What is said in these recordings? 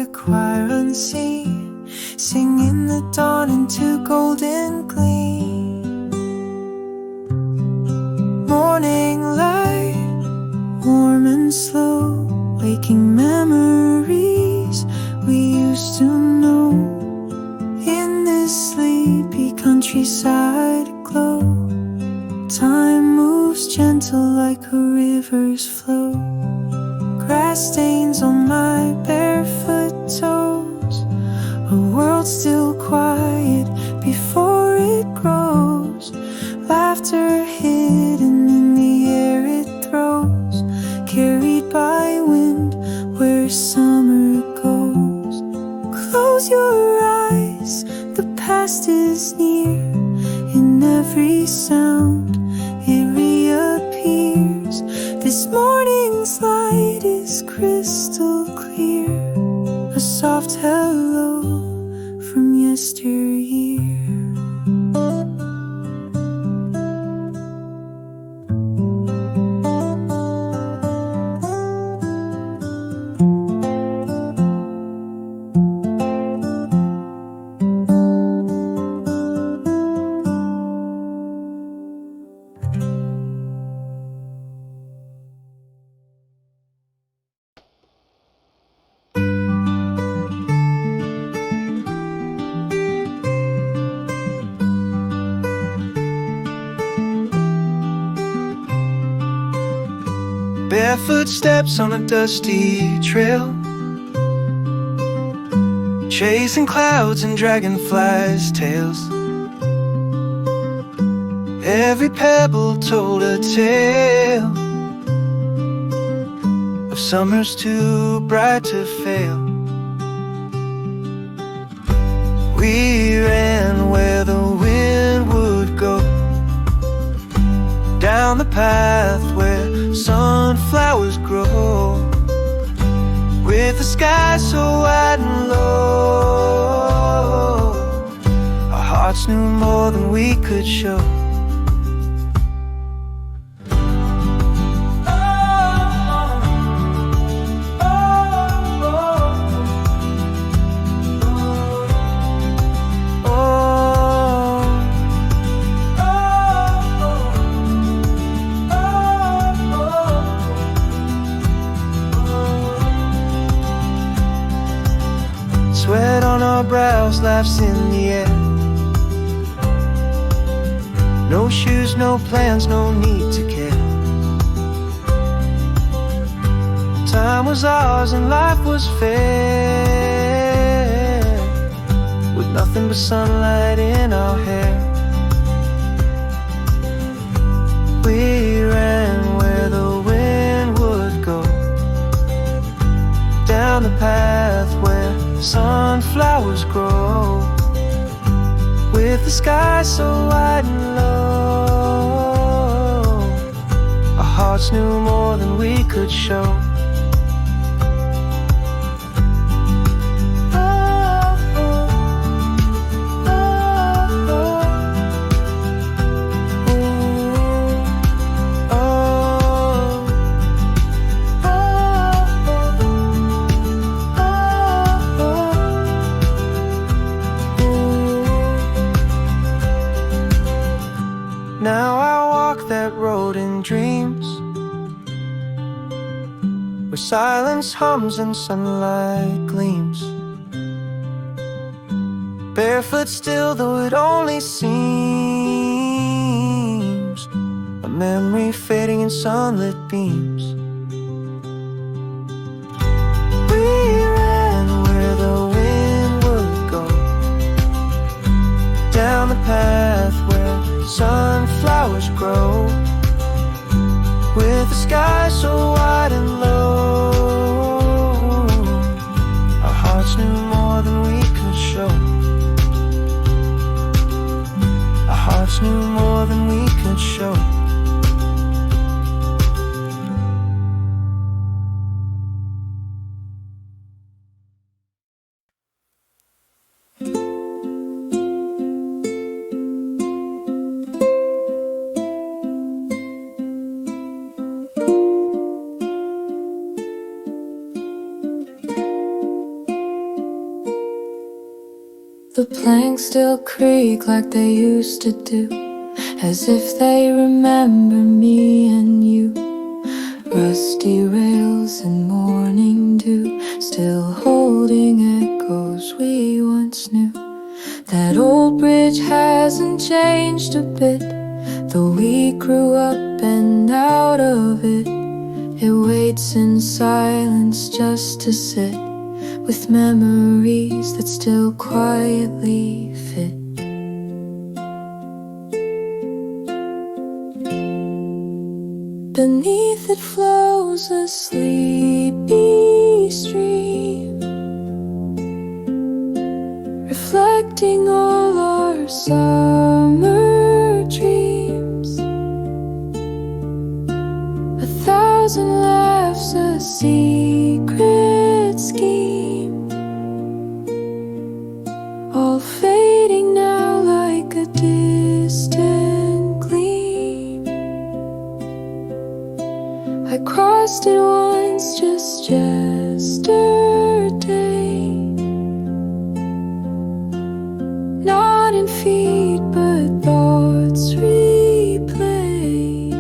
like a choir unseen, singing the dawn into golden gleam. Morning light, warm and slow, waking memories we used to know. In this sleepy countryside aglow, time moves gentle like a river's flow. Grass stains on my barefoot toes, a world still quiet before it grows. Laughter hidden in the air it throws, carried by wind where summer goes. Close your eyes, the past is near. In every sound it reappears. This morning's light is crystal clear, a soft hello from yesteryear. Barefoot steps on a dusty trail, chasing clouds and dragonflies' tails. Every pebble told a tale of summers too bright to fail. We ran where the wind would go, down the path where sunflowers grow, with the sky so wide and low. Our hearts knew more than we could show. Sweat on our brows, laughs in the air. No shoes, no plans, no need to care. Time was ours and life was fair, with nothing but sunlight in our hair. We ran where the wind would go, down the path where sunflowers grow, with the sky so wide and low. Our hearts knew more than we could show. Now I walk that road in dreams, where silence hums and sunlight gleams. Barefoot still, though it only seems, a memory fading in sunlit beams. We ran where the wind would go, down the path where sunflowers grow, with the sky so wide and low. Our hearts knew more than we could show. Our hearts knew more than we could show. The planks still creak like they used to do, as if they remember me and you. Rusty rails and morning dew, still holding echoes we once knew. That old bridge hasn't changed a bit, though we grew up and out of it. It waits in silence just to sit with memories that still quietly fit. Beneath it flows a sleepy stream, reflecting all our summer dreams. 1,000 laughs, a secret scheme, all fading now like a distant gleam. I crossed it once just yesterday, not in feet but thoughts replay.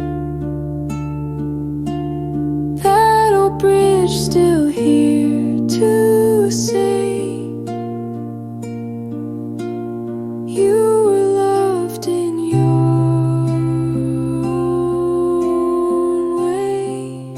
That old bridge still here to say you were loved in your own way.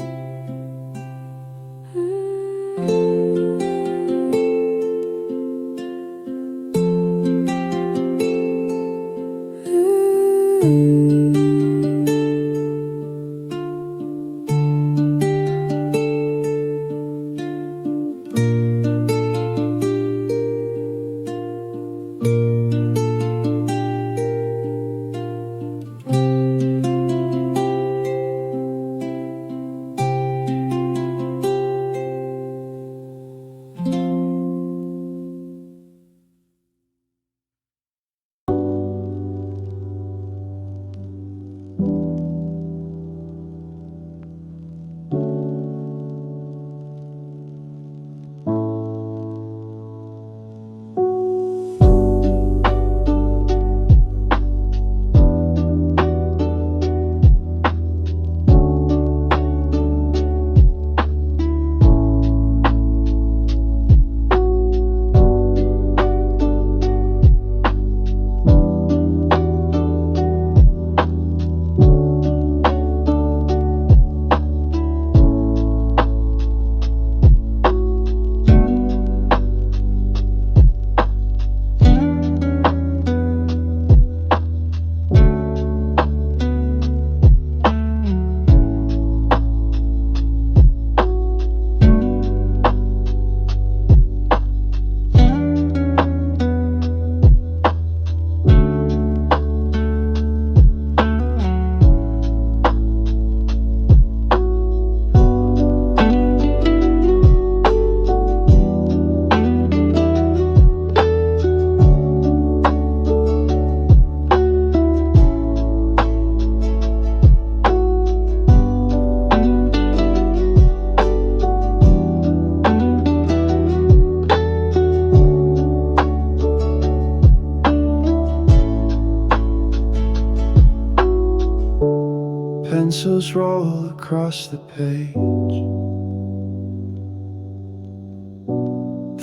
Pencils roll across the page,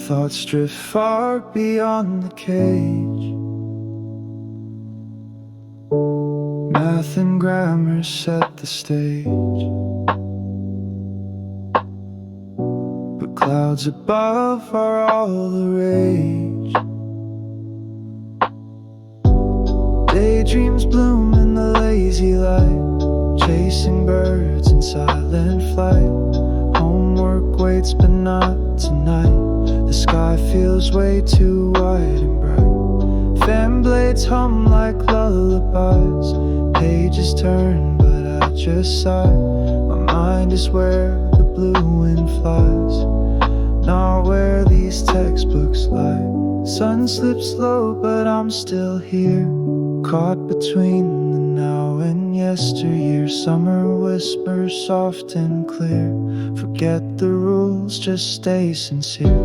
thoughts drift far beyond the cage. Math and grammar set the stage, but clouds above are all the rage. Daydreams bloom in the lazy light, chasing birds in silent flight. Homework waits but not tonight. The sky feels way too wide and bright. Fan blades hum like lullabies. Pages turn but I just sigh. My mind is where the blue wind flies, not where these textbooks lie. Sun slips low but I'm still here, caught between the now and yesteryear. Summer whispers soft and clear, forget the rules, just stay sincere.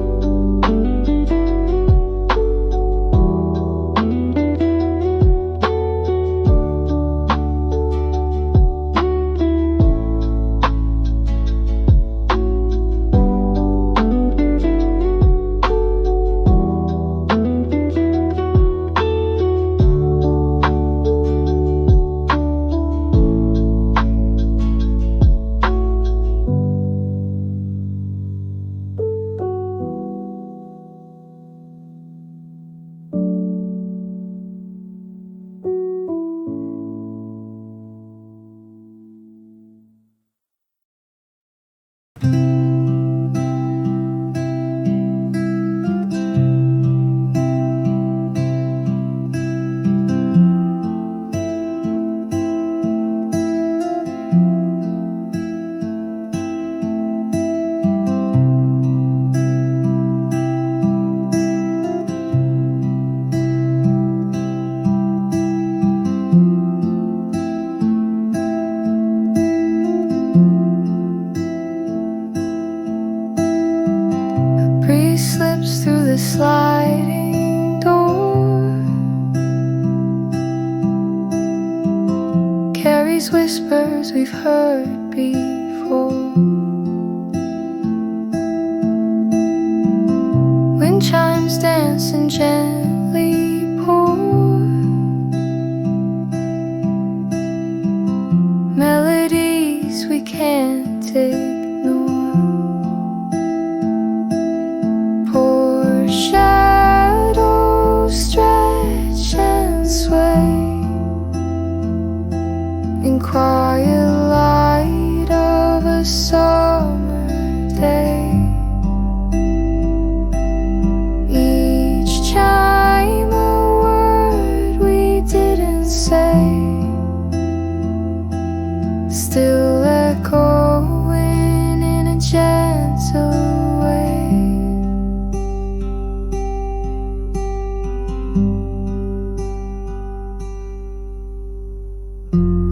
sliding door, carries whispers we've heard before. Wind chimes dance and gently pour melodies we can't ignore. Poor shadows stretch and sway in quiet light of a summer day. Each chime a word we didn't say, still echoing in a gentle way.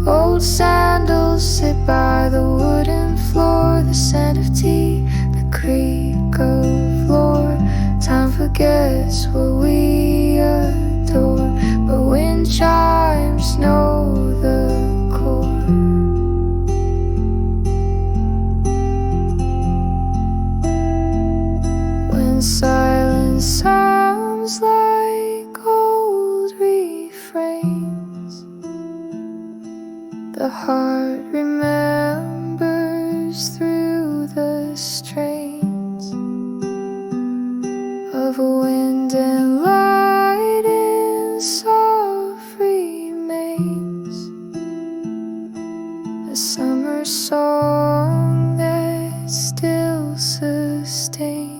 Old sandals sit by the wooden floor, the scent of tea, the creak of lore. Time forgets what we adore, but wind chimes know the core. When silence sounds like old refrains, the heart remembers through the strains of wind and light in soft remains, a summer song that still sustains.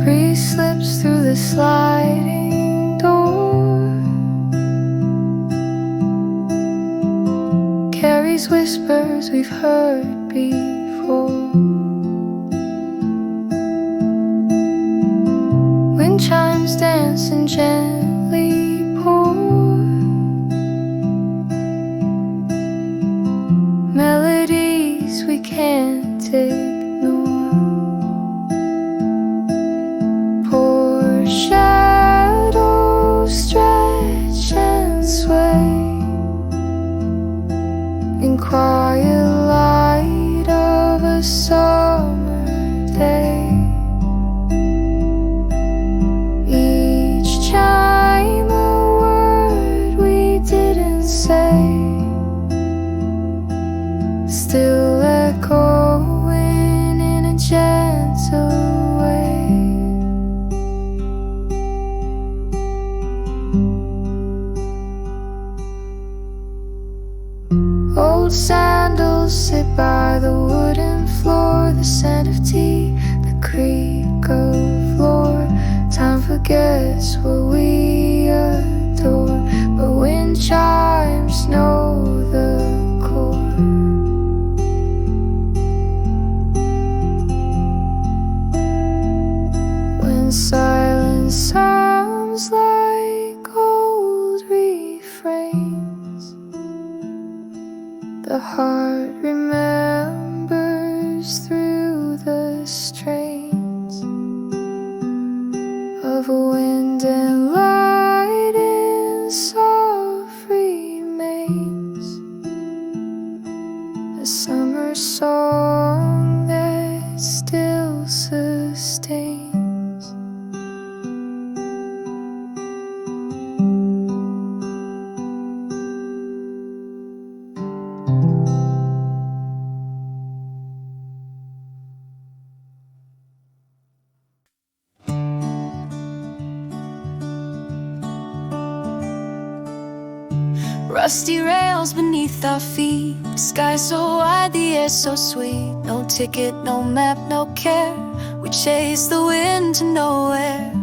Breeze slips through the sliding door, carries whispers we've heard before. Wind chimes dance and gently pour melodies we can't ignore. Poor shadows stretch and sway in quiet light of a summer day. Each chime a word we didn't say, still echoing in a gentle way. Old sandals sit by the wooden floor, the scent of tea, the creak of lore. Time forgets what we adore, but wind chimes know the core. When silence sounds like old refrains, the heart remembers through the strains of wind and light in soft remains, a summer song that still sustains. Rusty rails beneath our feet, the sky so wide, the air so sweet. No ticket, no map, no care. We chase the wind to nowhere.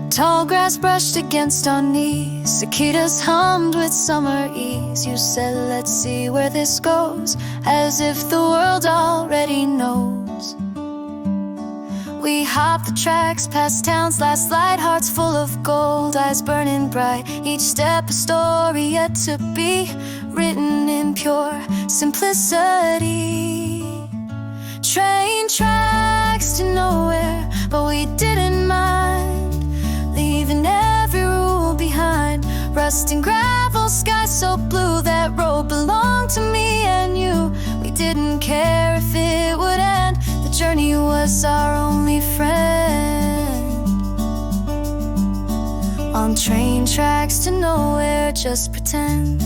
Tall grass brushed against our knees, cicadas hummed with summer ease. You said, let's see where this goes, as if the world already knows. We hopped the tracks past town's last light, hearts full of gold, eyes burning bright. Each step a story yet to be written in pure simplicity. Train tracks to nowhere, but we didn't mind leaving every rule behind. Rusting gravel, sky so blue, that road belonged to me and you. We didn't care if it would end, the journey was our only friend. On train tracks to nowhere, just pretend.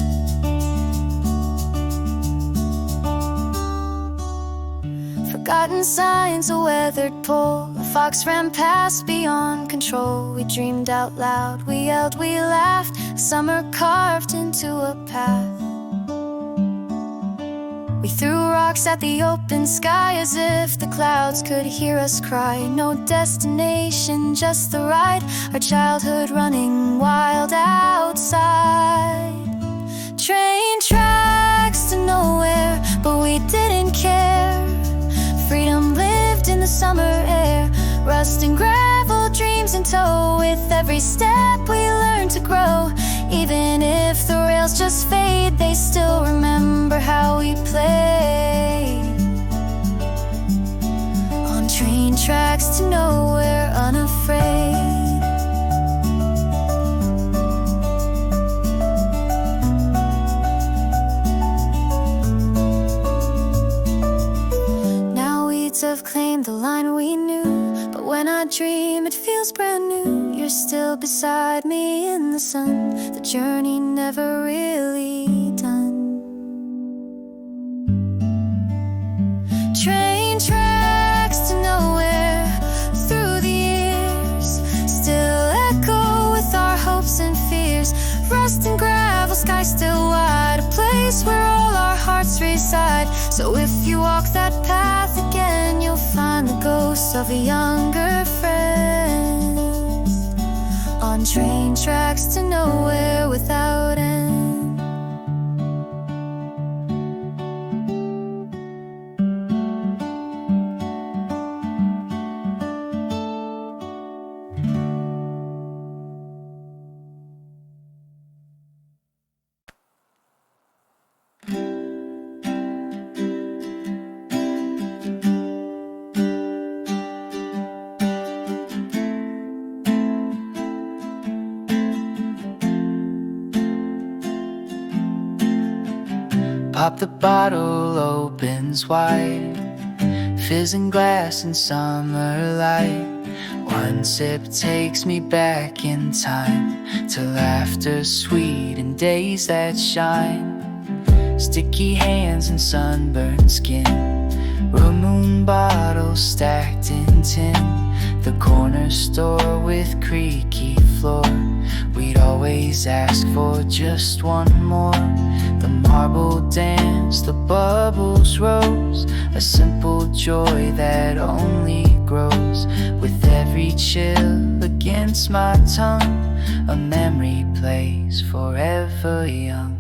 Forgotten signs, a weathered pole, a fox ran past beyond control. We dreamed out loud, we yelled, we laughed, summer carved into a path. We threw rocks at the open sky as if the clouds could hear us cry. No destination, just the ride, our childhood running wild outside. Train tracks to nowhere, but we didn't care. Freedom lived in the summer air, rust and gravel, dreams in tow. With every step we learned to grow. Even if the rails just fade, they still remember how we played. On train tracks to nowhere, unafraid. Have claimed the line we knew, but when I dream it feels brand new. You're still beside me in the sun, the journey never really done. Train tracks to nowhere, through the years, still echo with our hopes and fears. Rust and gravel, sky still wide, a place where all our hearts reside. So if you walk that path again, you'll find the ghosts of a younger friend. On train tracks to nowhere without end. Pop the bottle, opens wide, fizzing glass in summer light. One sip takes me back in time to laughter sweet and days that shine. Sticky hands and sunburned skin, real moon bottles stacked in tin. The corner store with creaky floor, we'd always ask for just one more. The marble dance, the bubbles rose, a simple joy that only grows. With every chill against my tongue, a memory plays forever young.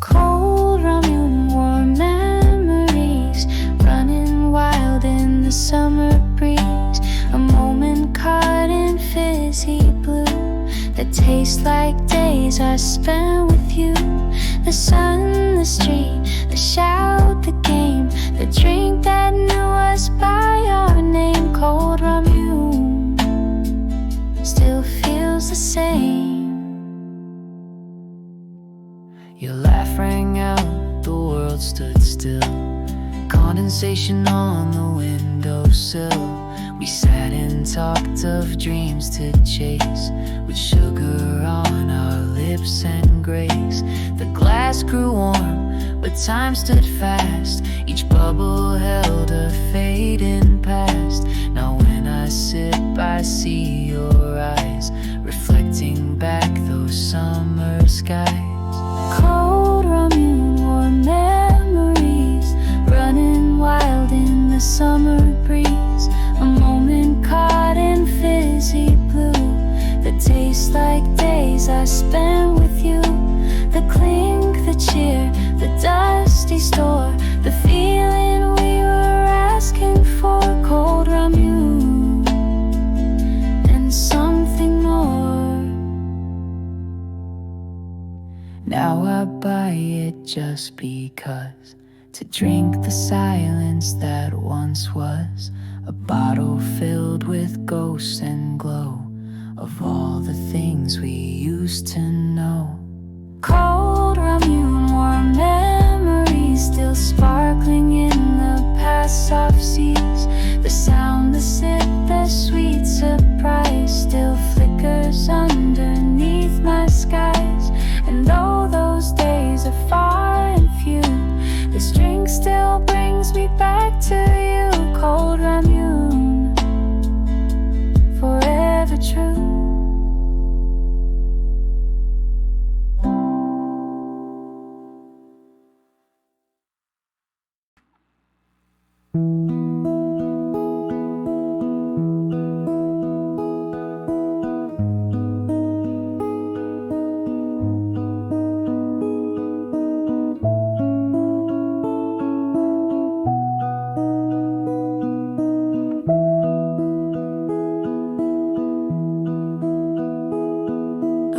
Cold rum and warm memories, running wild in the summer breeze. A moment caught in fizzy blue, that tastes like days I spent with you. The sun, the street, the shout, the game, the drink that knew us by our name. Cold rum, you still feels the same. Your laugh rang out, the world stood still. Condensation on the windowsill. We sat and talked of dreams to chase, with sugar on our lips and grace. The glass grew warm, but time stood fast. Each bubble held a fading past. Now when I sip, I see your eyes reflecting bring back those summer skies. Cold rum, warm memories, running wild in the summer breeze. A moment caught in fizzy blue that tastes like days I spent with you. The clink, the cheer, the dusty store, the feeling we were asking for. Cold rum, and something more. Now I buy it just because, to drink the silence that once was. A bottle filled with ghosts and glow of all the things we used to know. Cold rum, warm memories still sparkling in the past soft seas. The sound, the sip, the sweet surprise still flickers underneath my skies. And though those days are far and few, this drink still brings me back to you. Cold rum, forever true.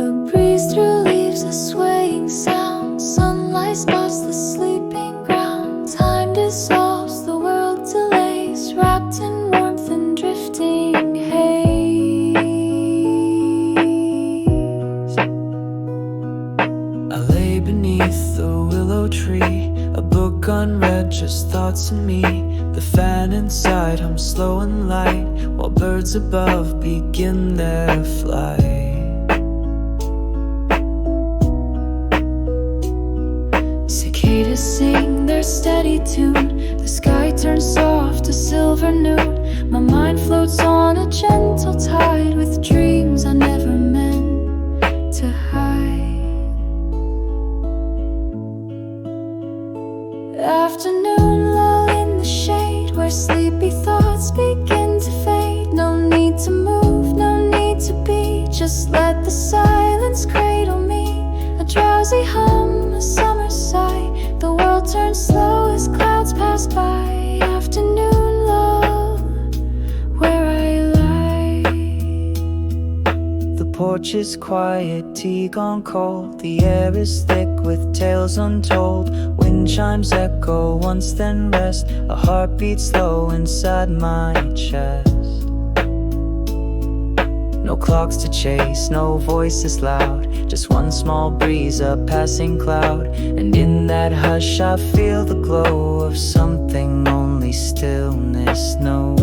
A breeze through leaves, a swaying sound. Sunlight spots the sleeping ground. Time dissolves, the world delays, wrapped in warmth and drifting haze. I lay beneath the willow tree, a book unread, just thoughts in me. The fan inside hums slow and light, while birds above begin their flight. Cicadas sing their steady tune. The sky turns soft to silver noon. My mind floats on a gentle tide with dreams I never meant to hide. Afternoon lull in the shade, where sleepy thoughts begin to fade. No need to move, no need to be, just let the silence cradle me. A drowsy hum, a summer sigh. The world turns slow as clouds pass by. Afternoon lull, where I lie. The porch is quiet, tea gone cold. The air is thick with tales untold. Wind chimes echo once then rest. A heart beats slow inside my chest. No clocks to chase, no voices loud, just one small breeze, a passing cloud. And in that hush I feel the glow of something only stillness knows.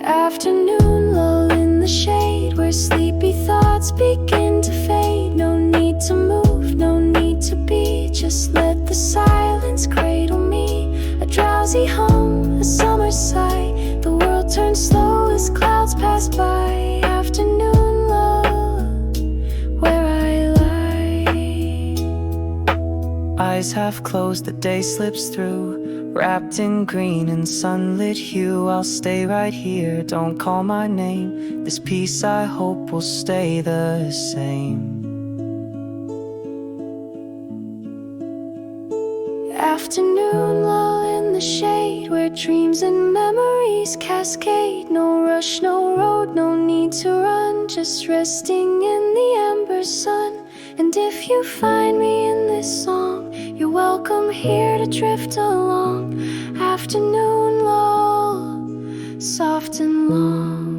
Afternoon lull in the shade, where sleepy thoughts begin to fade. No need to move, no need to be, just let the silence cradle me. A drowsy hum, a summer sigh. The world turns slow as clouds pass by. Afternoon lull, where I lie. Eyes half closed, the day slips through, wrapped in green and sunlit hue. I'll stay right here, don't call my name. This peace I hope will stay the same. Afternoon lull in the shade, where dreams and memories cascade. No rush, no road, no need to run, just resting in the amber sun. And if you find me in this song, you're welcome here to drift along. Afternoon lull, soft and long.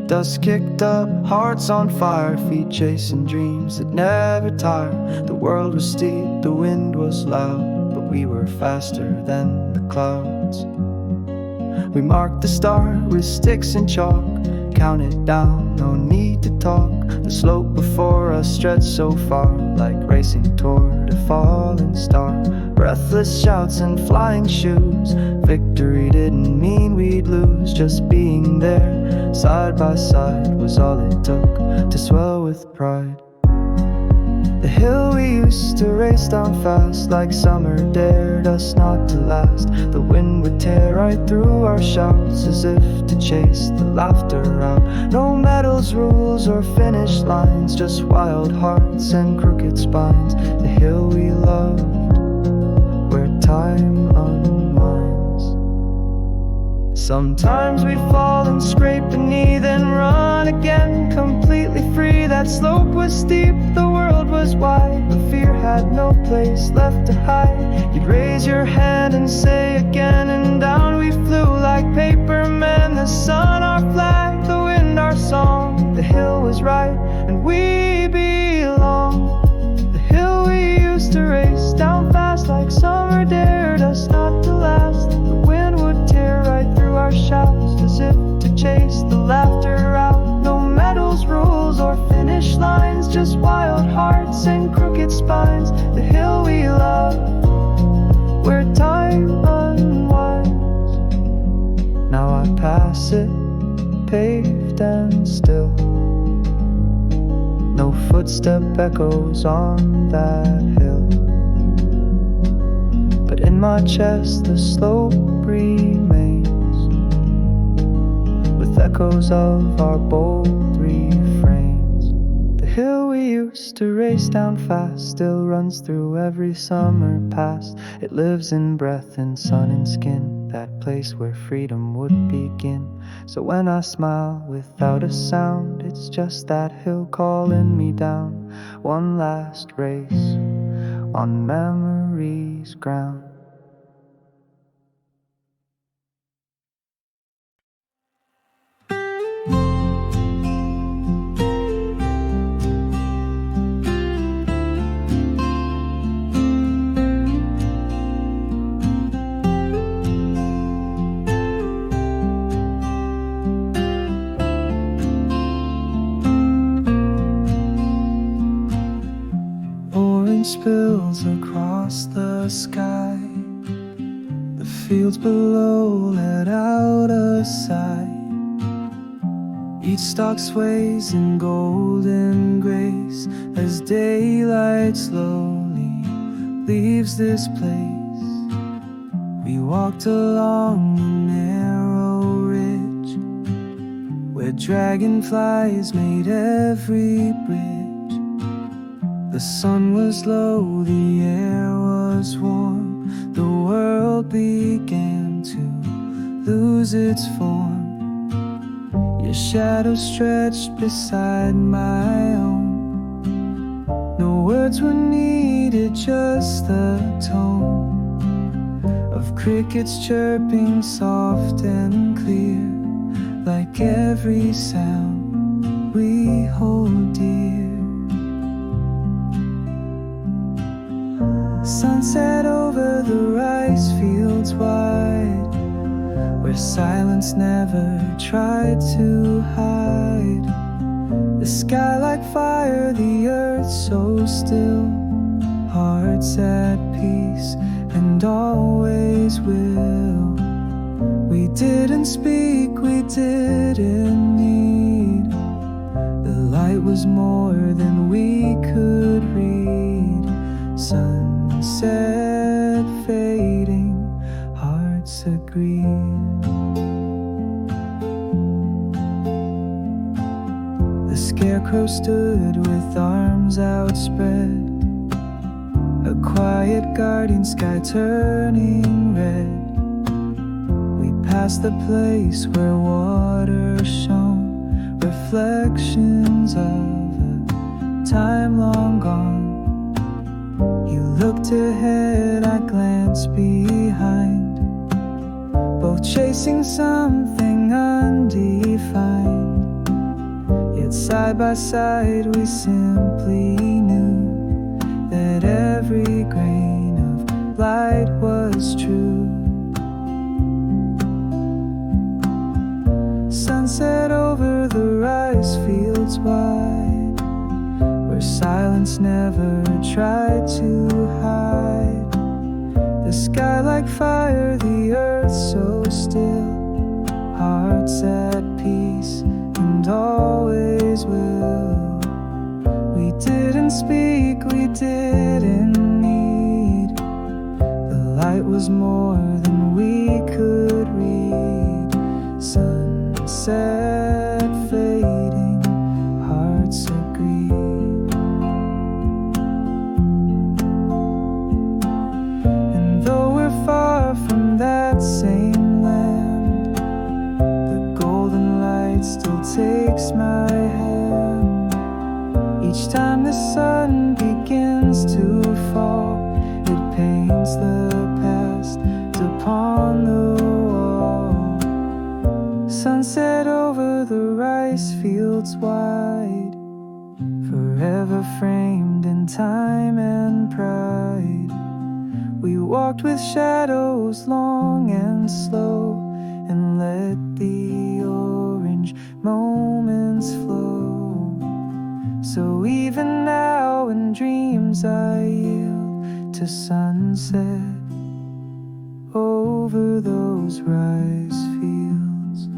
Dust kicked up, hearts on fire, feet chasing dreams that never tire. The world was steep, the wind was loud, but we were faster than the clouds. We marked the start with sticks and chalk, counted down, no need to talk. The slope before us stretched so far, like racing toward a falling star. Breathless shouts and flying shoes, victory didn't mean we'd lose. Just being there, side by side, was all it took to swell with pride. The hill we used to race down fast, like summer dared us not to last. The wind would tear right through our shouts, as if to chase the laughter out. No medals, rules, or finish lines, just wild hearts and crooked spines. The hill we loved, where time unwinds. Sometimes we fall and scrape a knee, then run again, completely free. That slope was steep, the world was wide, but fear had no place left to hide. You'd raise your hand and say again, and down we flew like paper men. The sun our flag, the wind our song. The hill was right, and we belong. The hill we used to race down fast, like summer dared us not to last. The wind would tear right through our shouts, as if to chase the laughter out. No medals, rules, or finish lines, just wild hearts and crooked spines. The hill we love, where time unwinds. Now I pass it, paved and still. No footstep echoes on that hill, but in my chest the slope remains, with echoes of our bold refrains. The hill we used to race down fast still runs through every summer past. It lives in breath and sun and skin, that place where freedom would begin. So when I smile without a sound, it's just that hill calling me down. One last race on memory's ground. Spills across the sky, the fields below let out a sigh. Each stalk sways in golden grace as daylight slowly leaves this place. We walked along the narrow ridge where dragonflies made every bridge. The sun was low, the air was warm, the world began to lose its form. Your shadow stretched beside my own. No words were needed, just the tone of crickets chirping soft and clear, like every sound we hold dear. Sunset over the rice fields wide, where silence never tried to hide. The sky like fire, the earth so still, hearts at peace and always will. We didn't speak, we didn't need. The light was more than we could read. Sunset fading, hearts agreed. The scarecrow stood with arms outspread, a quiet guardian sky turning red. We passed the place where water shone, reflections of a time long gone. You looked ahead, I glanced behind, both chasing something undefined. side by side we simply knew that every grain of light was true. Sunset over the rice fields wide, where silence never tried to hide. The sky like fire, the earth so still, hearts at peace and always will. We didn't speak, we didn't need. The light was more than we could read. Sunset fading, hearts agreed. And though we're far from that same land, the golden light still takes my hand. Each time the sun begins to fall, it paints the past upon the wall. Sunset over the rice fields wide, forever framed in time and pride. We walked with shadows long and slow, and let the orange moments flow. So even now in dreams I yield to sunset over those rice fields.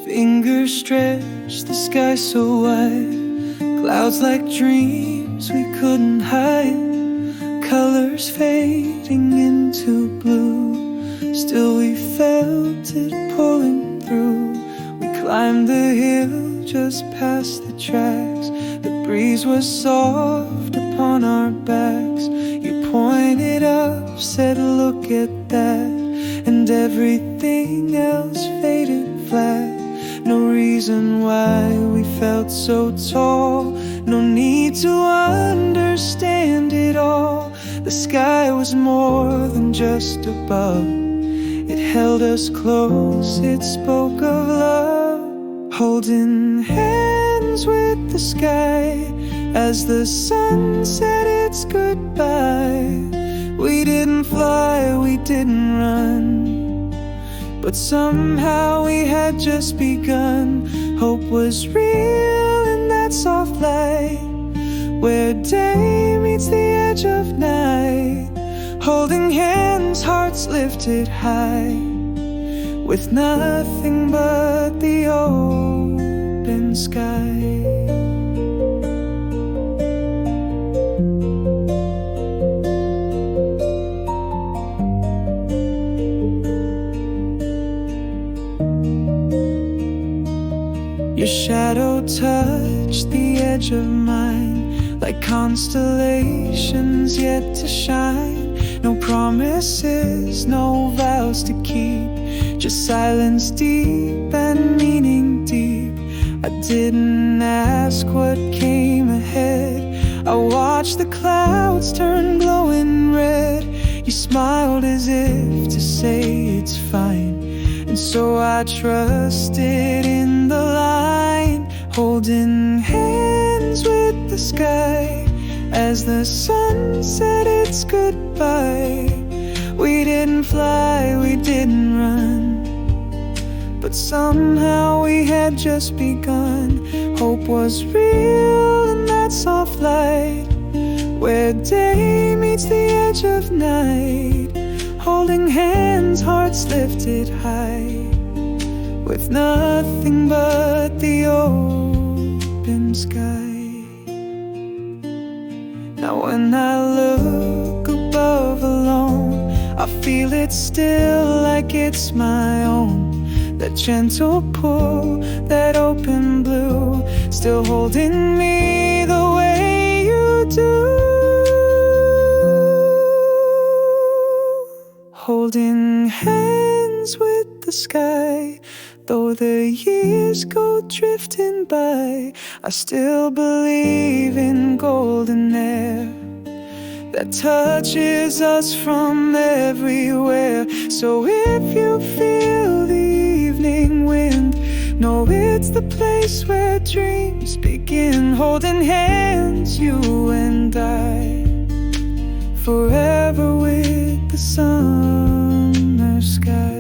Fingers stretch the sky so wide, clouds like dreams we couldn't hide, colors fading into blue, still we felt it pulling through. We climbed the hill just past the tracks, the breeze was soft upon our backs. You pointed up, said look at that, and everything else faded flat. No reason why we felt so tall, no need to understand it all. The sky was more than just above, it held us close, it spoke of love. Holding hands with the sky as the sun said its goodbye. We didn't fly, we didn't run, but somehow we had just begun. Hope was real in that soft light, where day meets the edge of night. Holding hands, hearts lifted high, with nothing but the open sky. Your shadow touched the edge of mine, like constellations yet to shine. No promises, no vows to keep, just silence deep and meaning deep. I didn't ask what came ahead, I watched the clouds turn glowing red. You smiled as if to say it's fine, and so I trusted in the line. Holding hands with the sky as the sun said its goodbye. We didn't fly, we didn't run, but somehow we had just begun. Hope was real in that soft light, where day meets the edge of night. Holding hands, hearts lifted high, with nothing but the open sky. Now when I look above alone, I feel it still like it's my own. That gentle pull, that open blue, still holding me the way you do. holding hands with the sky. Though the years go drifting by, I still believe in golden air that touches us from everywhere. So if you feel the evening wind, know it's the place where dreams begin. Holding hands, you and I, forever with the summer sky.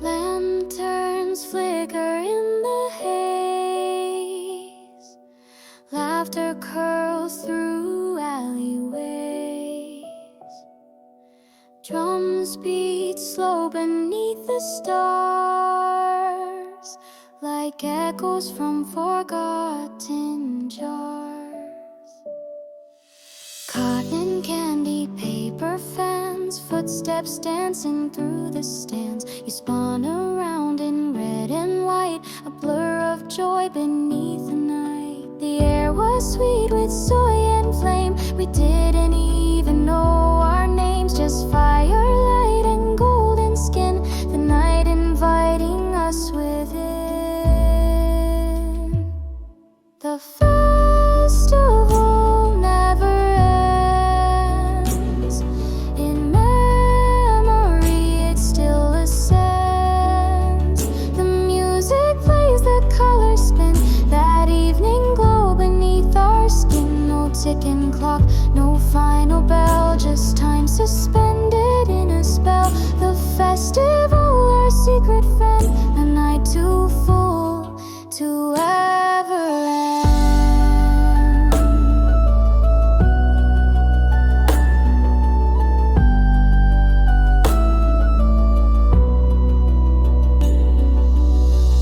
Lanterns flicker in the haze. Laughter curls through alleyways. Drums beat slow beneath the stars, like echoes from forgotten jars. Cotton candy, paper fans, footsteps dancing through the stands. You spun around in red and white, a blur of joy beneath the night. The air was sweet with soy and flame. We didn't even know our names, just firelight and golden skin. The night inviting us within. The festival never ends. In memory it still ascends. The music plays, the colors spin. That evening glow beneath our skin. No ticking clock, no final bell, just time suspended in a spell. The festival, our secret friend, a night too full to ever end.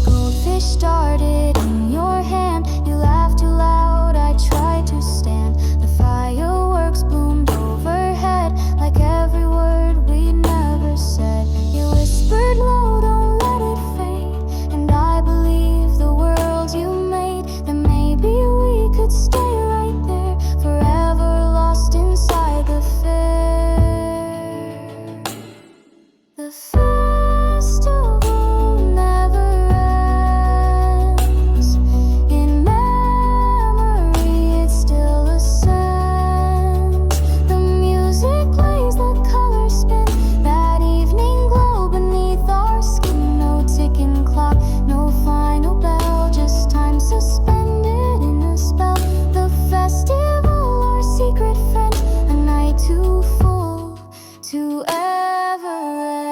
Goldfish started in your hand. You laughed too loud, I tried to stand. The fireworks bloomed overhead, like every word we never said. You whispered low, don't let it fade. And I believe the world you made, that maybe we could stay right there, forever lost inside the fair. The festival never ends. In memory it still ascends. The music plays, the colors spin. That evening glow beneath our skin. No ticking clock, no final bell, just time suspended in a spell. The festival, our secret friend, a night too full to ever end.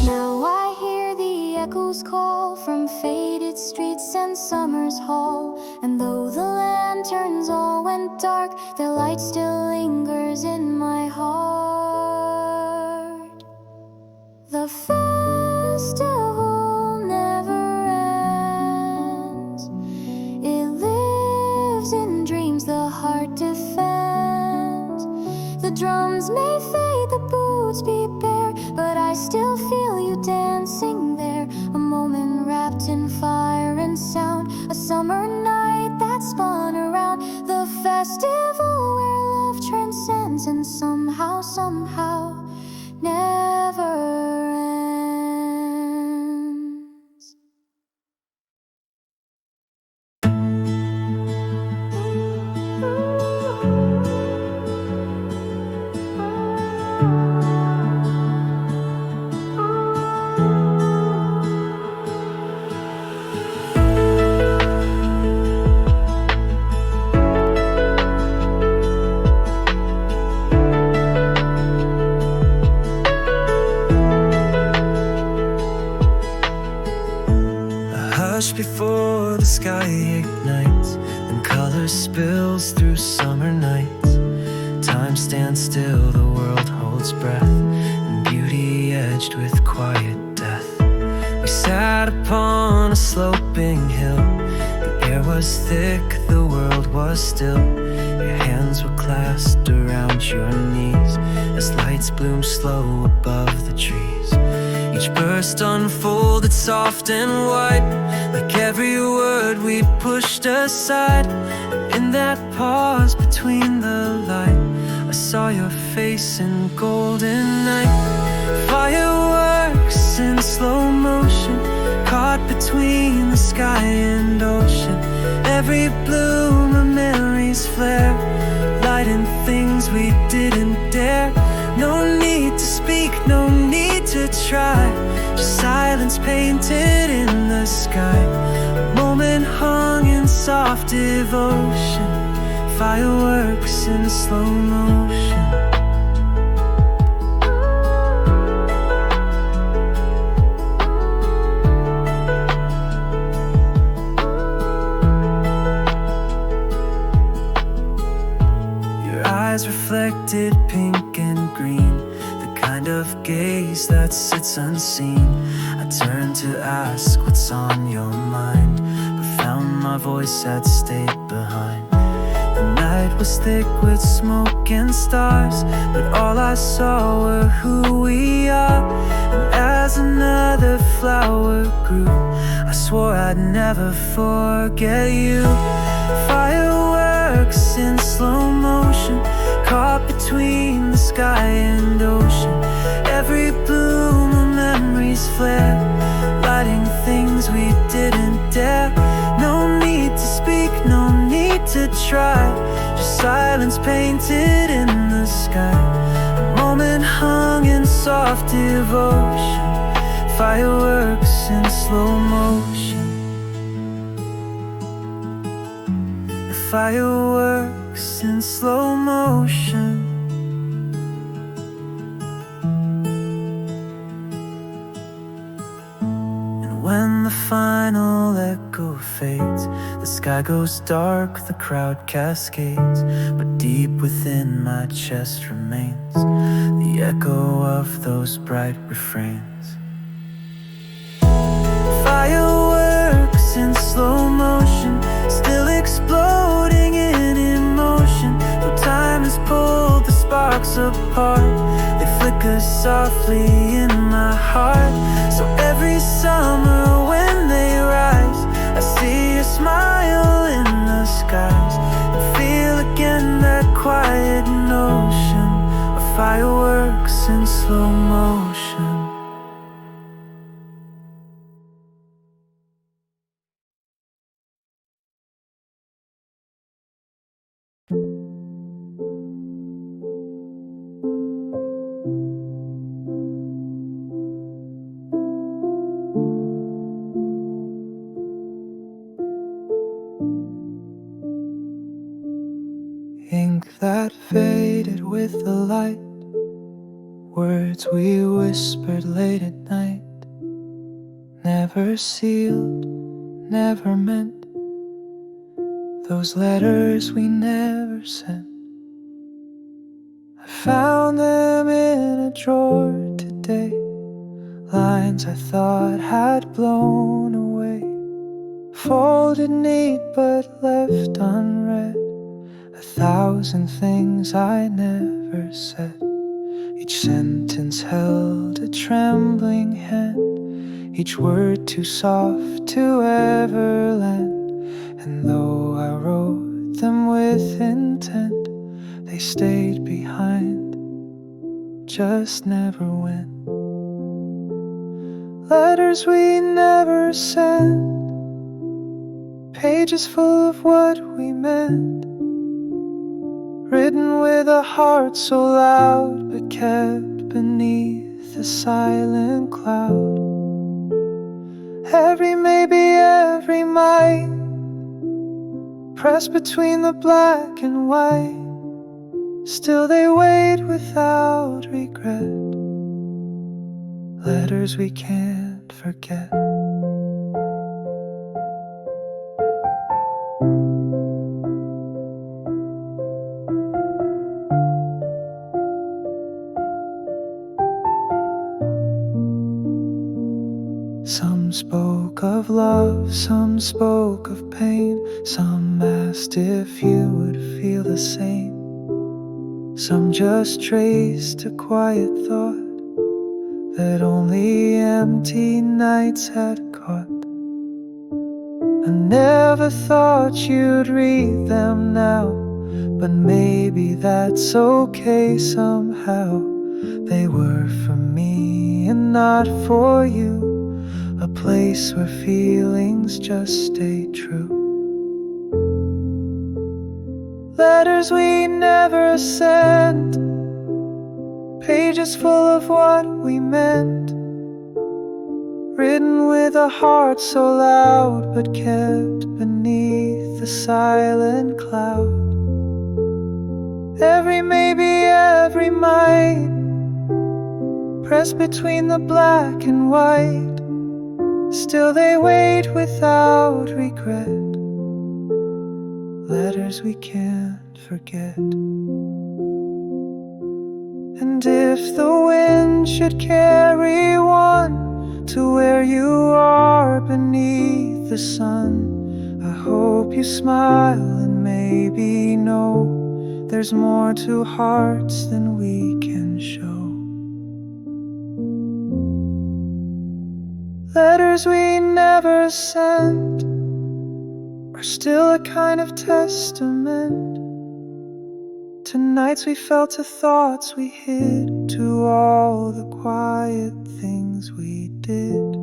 Now I hear the echoes call from faded streets and summer's hall. And though the lanterns all went dark, their light still lingers in my heart. The festival never ends. It lives in dreams the heart defends. The drums may fade, the boots be bare, but I still feel you dancing there. A moment wrapped in fire and sound, a summer night that spun around. The festival where love transcends and somehow never ends. before the sky ignites and color spills through summer nights. Time stands still, the world holds breath, and beauty edged with quiet death. We sat upon a sloping hill. The air was thick, the world was still. Your hands were clasped around your knees as lights bloomed slow above the trees. Each burst unfolded soft and white, like every word we pushed aside. And in that pause between the light, I saw your face in golden night. Fireworks in slow motion, caught between the sky and ocean. Every bloom a memory's flare, lighting things we didn't dare. No need to speak, no need to try, just silence painted in the sky. A moment hung in soft devotion, fireworks in slow motion. Your eyes reflected pink and green, the kind of gaze that sits unseen. I turned to ask what's on your mind, but found my voice had stayed behind. The night was thick with smoke and stars, but all I saw were who we are. And as another flower grew, I swore I'd never forget you. Fireworks in slow motion, caught between the sky and ocean. Every bloom a memory's flare, lighting things we didn't dare. No need to speak, no need to try, just silence painted in the sky. A moment hung in soft devotion, fireworks in slow motion. The fireworks in slow motion. When the final echo fades, the sky goes dark, the crowd cascades, but deep within my chest remains the echo of those bright refrains. Fireworks in slow motion, still exploding in emotion. Though time has pulled the sparks apart, they flicker softly in my heart. So every summer when they rise, I see a smile in the skies, and feel again that quiet notion of fireworks in slow motion. Ink that faded with the light, words we whispered late at night, never sealed, never meant, those letters we never sent. I found them in a drawer today, lines I thought had blown away, folded neat but left unread. 1,000 things I never said. Each sentence held a trembling hand, each word too soft to ever land. And though I wrote them with intent, they stayed behind, just never went. Letters we never sent, pages full of what we meant, written with a heart so loud, but kept beneath a silent cloud. Every maybe, every might, pressed between the black and white, still they wait without regret. Letters we can't forget. spoke of love, some spoke of pain. Some asked if you would feel the same. Some just traced a quiet thought that only empty nights had caught. I never thought you'd read them now, but maybe that's okay somehow. They were for me and not for you, a place where feelings just stay true. Letters we never sent, pages full of what we meant, written with a heart so loud but kept beneath the silent cloud. Every maybe, every might, pressed between the black and white. Still they wait without regret, letters we can't forget. And if the wind should carry one to where you are beneath the sun, I hope you smile and maybe know there's more to hearts than we can show. Letters we never sent are still a kind of testament to nights we felt, to thoughts we hid, to all the quiet things we did.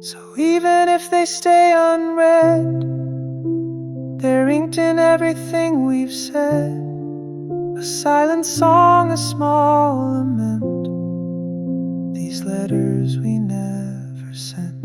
So even if they stay unread, they're inked in everything we've said, a silent song, a small lament, these letters we never sent.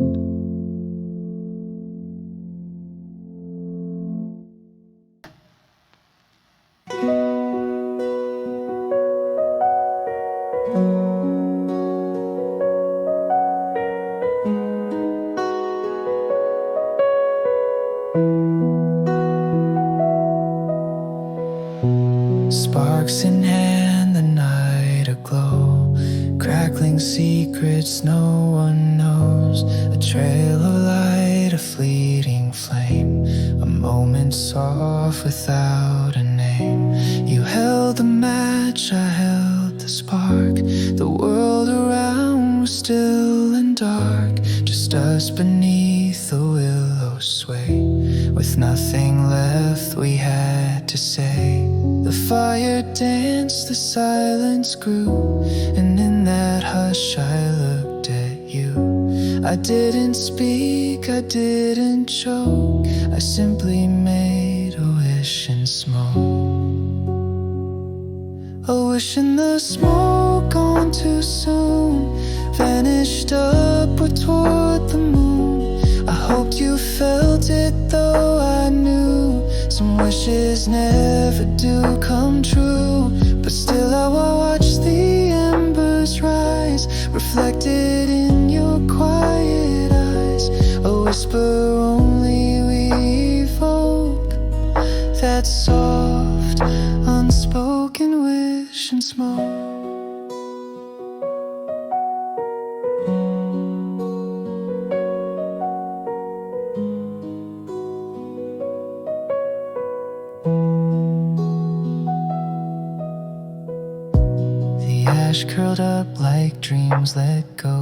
Sparks in hand, the night aglow, crackling secrets no one knows. A trail of light, a fleeting flame, a moment soft without a name. You held the match, I held the spark. The world around was still and dark, just us beneath the willow sway. With nothing left we had to say, the fire danced, the silence grew, and in that hush I looked at you. I didn't speak, I didn't choke, I simply made a wish in smoke. A wish in the smoke, gone too soon, vanished upward toward the moon. I hoped you felt it, though I knew some wishes never do come true. But still I watch the embers rise, reflected in your quiet eyes. A whisper only we evoke, that soft, unspoken wish and smoke. Ash curled up like dreams let go,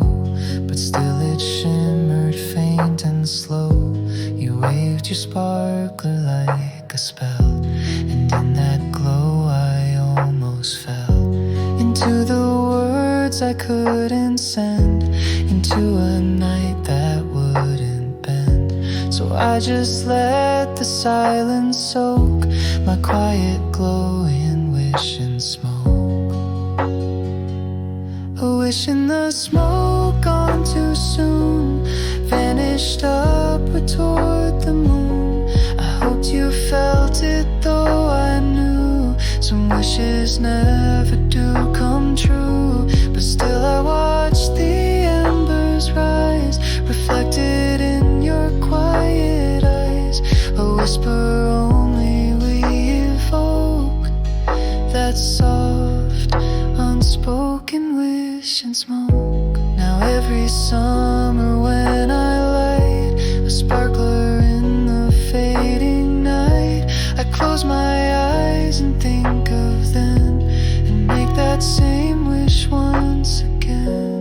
but still it shimmered faint and slow. You waved your sparkler like a spell, and in that glow I almost fell into the words I couldn't send, into a night that wouldn't bend. So I just let the silence soak my quiet glow in wish and smoke. A wish in the smoke, gone too soon, vanished upward toward the moon. I hoped you felt it, though I knew some wishes never do come true. But still I watched the embers rise, reflected in your quiet eyes. A whisper only we evoke, that soft, unspoken wish and smoke. Now every summer when I light a sparkler in the fading night, I close my eyes and think of then, and make that same wish once again.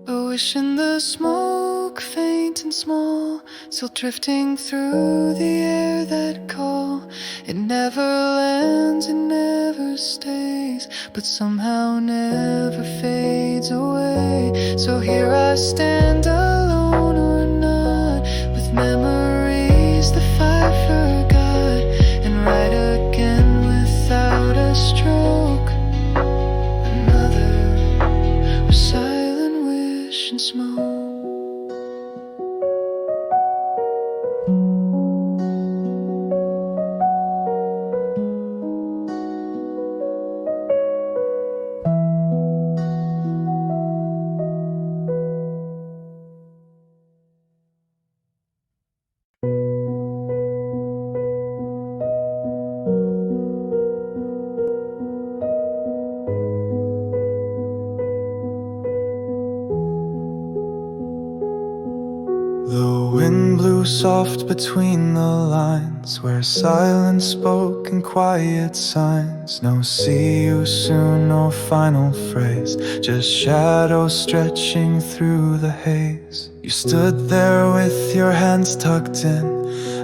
A wish in the smoke, faint and small, still drifting through the air that call. It never lands, it never stays, but somehow never fades away. So here I stand, alone or not, with memories that I forgot, and write again without a stroke. Another silent wish and smoke. The wind blew soft between the lines, where silence spoke in quiet signs. No see you soon, no final phrase, just shadows stretching through the haze. You stood there with your hands tucked in,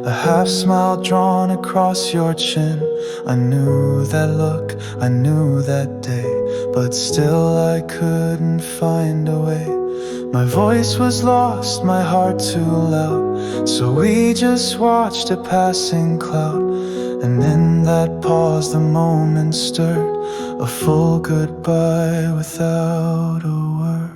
a half smile drawn across your chin. I knew that look, I knew that day, but still I couldn't find a way. My voice was lost, my heart too loud, so we just watched a passing cloud. And in that pause the moment stirred, a full goodbye without a word.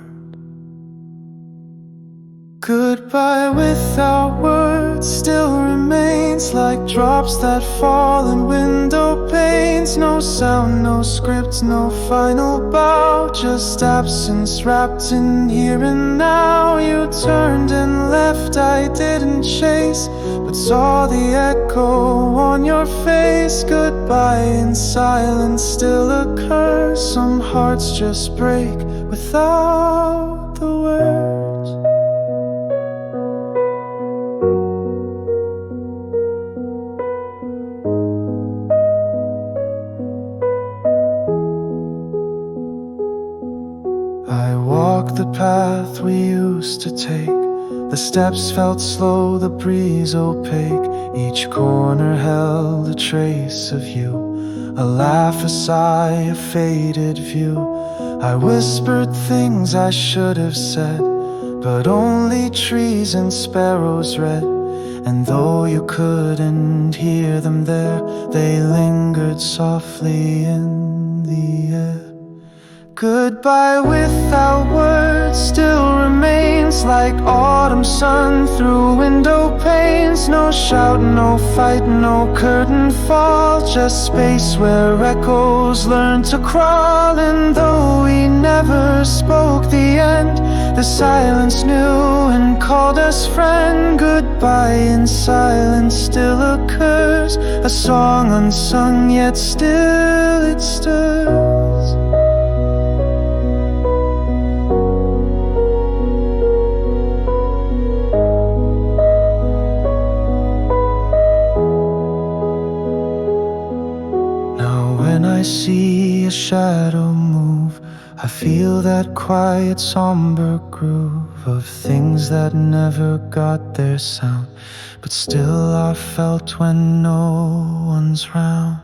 Goodbye without words still remains, like drops that fall in window panes. No sound, no script, no final bow, just absence wrapped in here and now. You turned and left, I didn't chase, but saw the echo on your face. Goodbye in silence still occurs, some hearts just break without the words. I walked the path we used to take, the steps felt slow, the breeze opaque. Each corner held a trace of you, a laugh, a sigh, a faded view. I whispered things I should have said, but only trees and sparrows read. And though you couldn't hear them there, they lingered softly in the air. Goodbye without words still remains, like autumn sun through window panes. No shout, no fight, no curtain fall, just space where echoes learn to crawl. And though we never spoke the end, the silence knew and called us friend. Goodbye in silence still occurs, a song unsung yet still it stirs. When I see a shadow move, I feel that quiet somber groove of things that never got their sound, but still are felt when no one's round.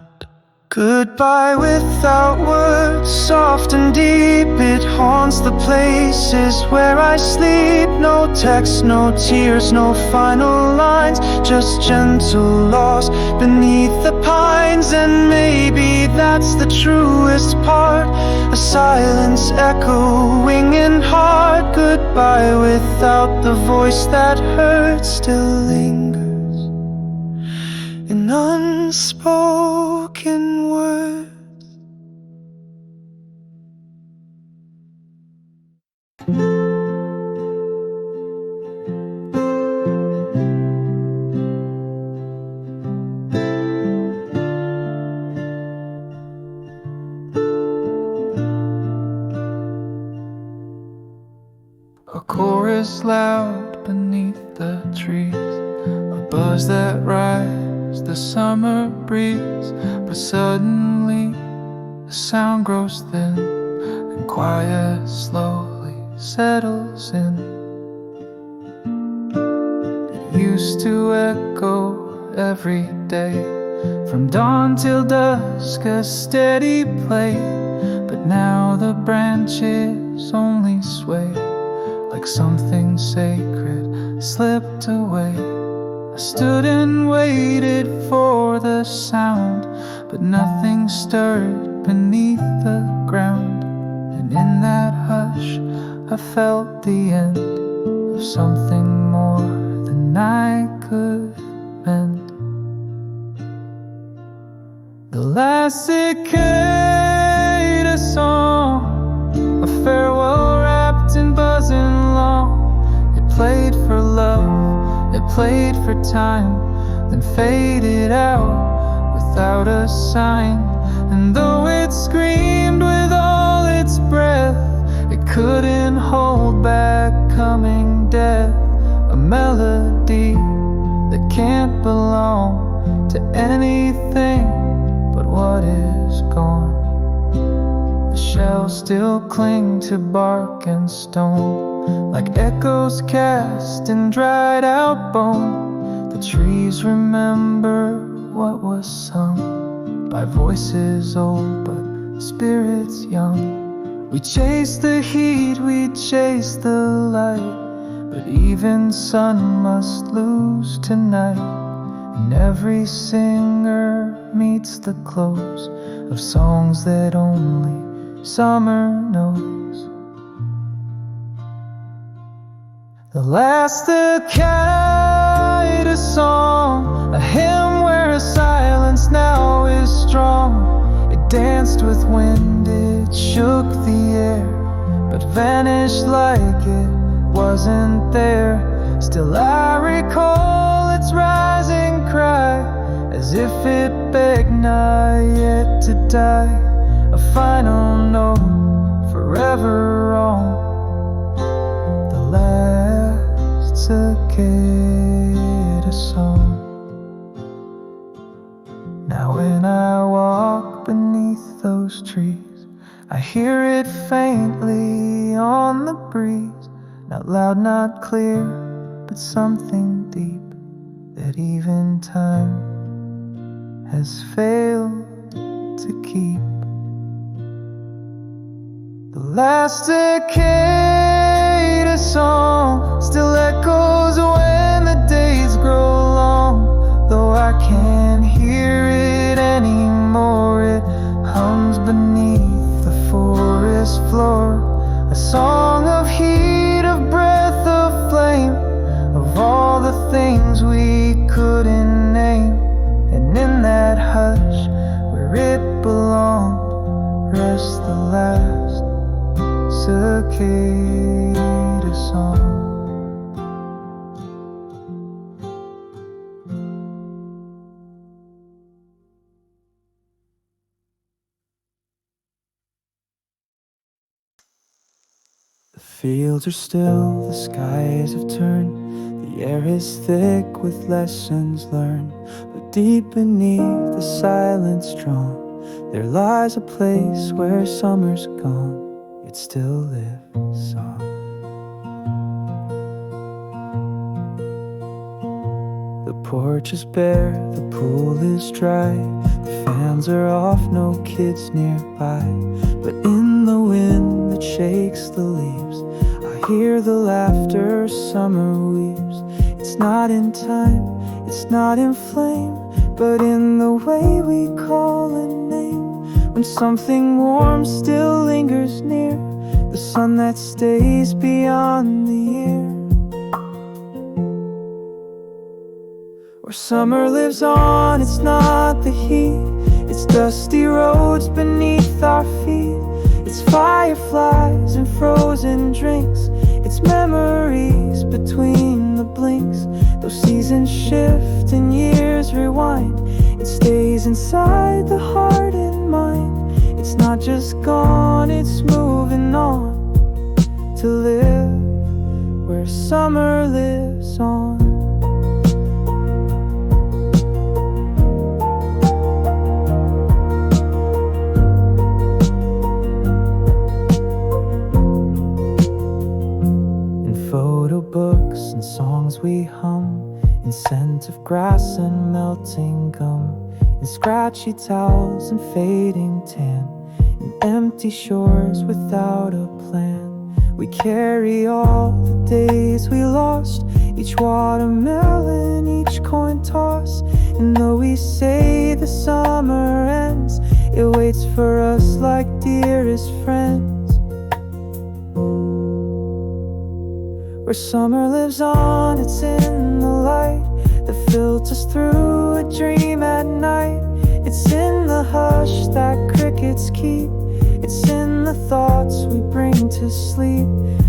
Goodbye without words, soft and deep, it haunts the places where I sleep. No text, no tears, no final lines, just gentle loss beneath the pines. And maybe that's the truest part, a silence echoing in heart. Goodbye without the voice that hurts, still lingers in unspoken words. chorus loud beneath the trees, a buzz that rides the summer breeze. But suddenly the sound grows thin, and quiet slowly settles in. It used to echo every day, from dawn till dusk, a steady play. But now the branches only sway, like something sacred slipped away. I stood and waited for the sound, but nothing stirred beneath the ground. And in that hush I felt the end of something more than I could mend. The last cicada song, a farewell wrapped in buzzing long. It played for love, it played for time, then faded out without a sign. And though it screamed with all its breath, it couldn't hold back coming death. A melody that can't belong to anything but what is gone. The shells still cling to bark and stone, like echoes cast in dried out bone. The trees remember what was sung by voices old but spirits young. We chase the heat, we chase the light, but even sun must lose tonight. And every singer meets the close of songs that only summer knows. The last cicada song, a hymn where silence now is strong. It danced with wind, it shook the air, but vanished like it wasn't there. Still I recall its rising cry, as if it begged not yet to die. A final note, forever wrong. The last cicada song. Now when I walk beneath those trees, I hear it faintly on the breeze. Not loud, not clear, but something deep that even time has failed to keep. The last cicada song still echoes when the days grow long. Though I can't hear it anymore, it hums beneath the forest floor. A song of heat, of breath, of flame, of all the things we couldn't name. And in that hush where it belonged rests the last cicada song. The fields are still, the skies have turned, the air is thick with lessons learned. But deep beneath the silence drawn, there lies a place where summer's gone, yet still lives on. The porch is bare, the pool is dry, the fans are off, no kids nearby. But in the wind that shakes the leaves, I hear the laughter summer weaves. It's not in time, it's not in flame, but in the way we call a name. When something warm still lingers near, the sun that stays beyond the year. Where summer lives on, it's not the heat, it's dusty roads beneath our feet. It's fireflies and frozen drinks, it's memories between the blinks. Those seasons shift and years rewind, it stays inside the heart and mind. It's not just gone, it's moving on to live where where summer lives on. In photo books and songs we hum, in scent of grass and melting gum, in scratchy towels and fading tan, in empty shores without a plan. We carry all the days we lost, each watermelon, each coin toss. And though we say the summer ends, it waits for us like dearest friends. Where summer lives on, it's in the light that filters through a dream at night. It's in the hush that crickets keep, it's in the thoughts we bring to sleep.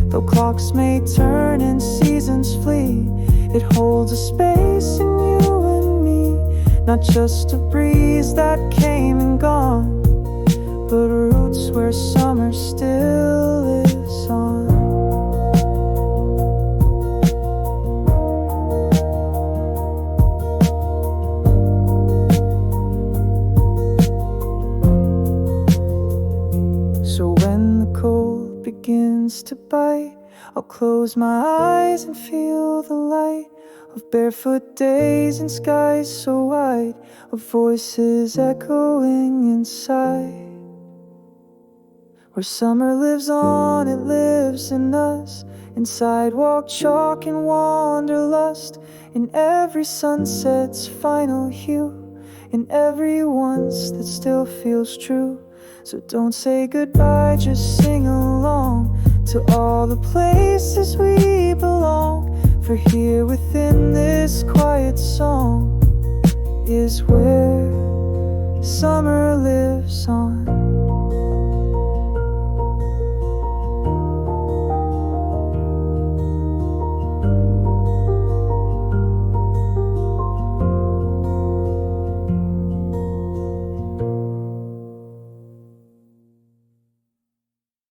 Though clocks may turn and seasons flee, it holds a space in you and me. Not just a breeze that came and gone, but roots where summer still lives on. So when the cold begins to bite, I'll close my eyes and feel the light of barefoot days and skies so wide, of voices echoing inside. Where summer lives on, it lives in us, in sidewalk chalk and wanderlust, in every sunset's final hue, in every once that still feels true. So don't say goodbye, just sing along to all the places we belong. For here within this quiet song is where summer lives on.